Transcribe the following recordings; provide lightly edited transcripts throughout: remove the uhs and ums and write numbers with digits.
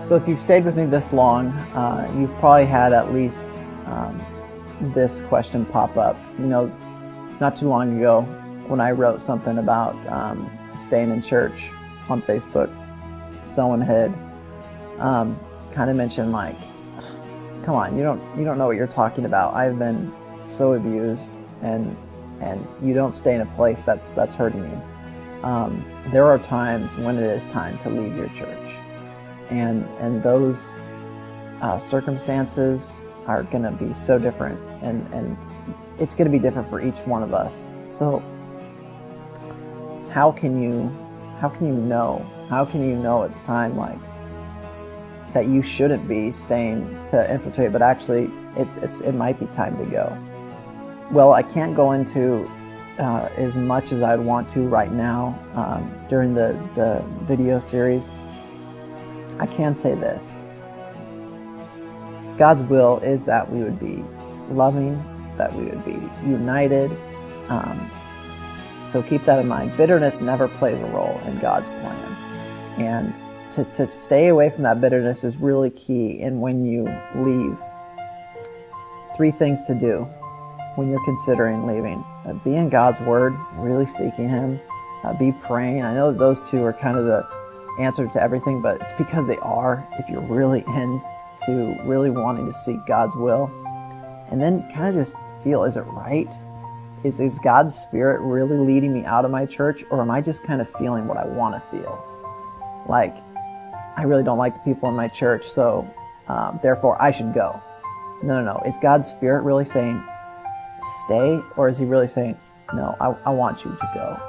So if you've stayed with me this long, you've probably had at least this question pop up. You know, not too long ago when I wrote something about staying in church on Facebook, someone had kind of mentioned, like, come on, you don't know what you're talking about. I've been so abused, and you don't stay in a place that's hurting you. There are times when it is time to leave your church. And those circumstances are going to be so different, and it's going to be different for each one of us. So how can you know it's time, like, that you shouldn't be staying to infiltrate, but actually it might be time to go? Well, I can't go into as much as I'd want to right now during the video series. I can say this: God's will is that we would be loving, that we would be united. So keep that in mind. Bitterness never plays a role in God's plan. And to stay away from that bitterness is really key. And when you leave, 3 things to do when you're considering leaving. Be in God's Word, really seeking Him. Be praying. I know that those 2 are kind of the answer to everything, but it's because they are, if you're really into really wanting to seek God's will. And then kind of just feel, is it right? Is God's Spirit really leading me out of my church, or am I just kind of feeling what I want to feel? Like, I really don't like the people in my church, so therefore I should go. No. Is God's Spirit really saying, stay? Or is He really saying, no, I want you to go.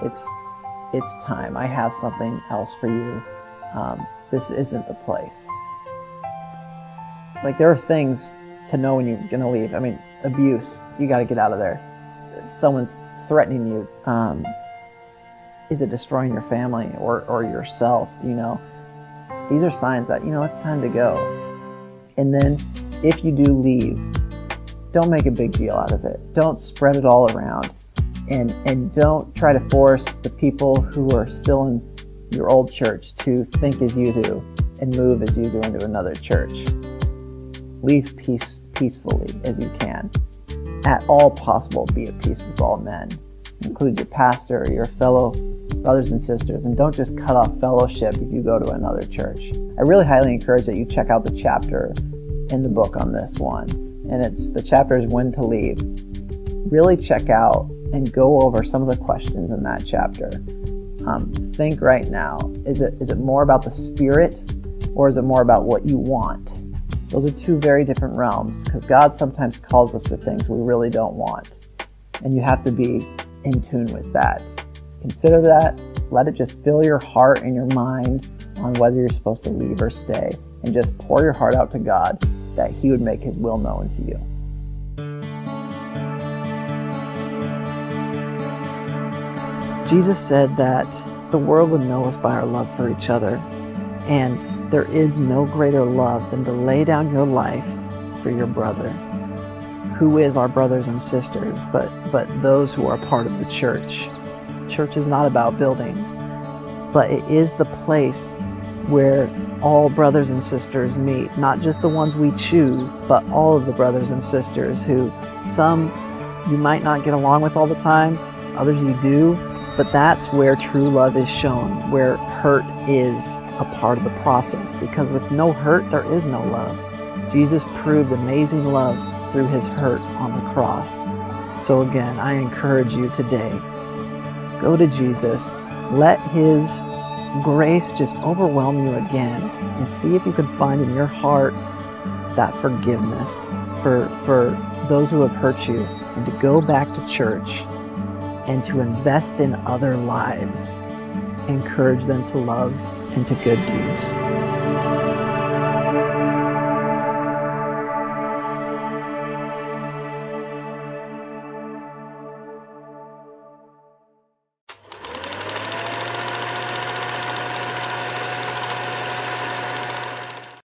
It's time. I have something else for you. This isn't the place. Like, there are things to know when you're going to leave. I mean, abuse, you got to get out of there. If someone's threatening you, is it destroying your family or yourself? You know, these are signs that, it's time to go. And then if you do leave, don't make a big deal out of it. Don't spread it all around. And don't try to force the people who are still in your old church to think as you do and move as you do into another church. Leave peacefully as you can. At all possible, be at peace with all men. Include your pastor, your fellow brothers and sisters, and don't just cut off fellowship if you go to another church. I really highly encourage that you check out the chapter in the book on this one. And the chapter is When to Leave. Really check out and go over some of the questions in that chapter. Think right now, is it more about the Spirit, or is it more about what you want? Those are 2 very different realms, because God sometimes calls us to things we really don't want. And you have to be in tune with that. Consider that. Let it just fill your heart and your mind on whether you're supposed to leave or stay. And just pour your heart out to God that He would make His will known to you. Jesus said that the world would know us by our love for each other, and there is no greater love than to lay down your life for your brother. Who is our brothers and sisters, but those who are part of the church. Church is not about buildings, but it is the place where all brothers and sisters meet, not just the ones we choose, but all of the brothers and sisters who some you might not get along with all the time, others you do. But that's where true love is shown, where hurt is a part of the process. Because with no hurt, there is no love. Jesus proved amazing love through His hurt on the cross. So again, I encourage you today, go to Jesus. Let His grace just overwhelm you again, and see if you can find in your heart that forgiveness for those who have hurt you, and to go back to church and to invest in other lives. Encourage them to love and to good deeds.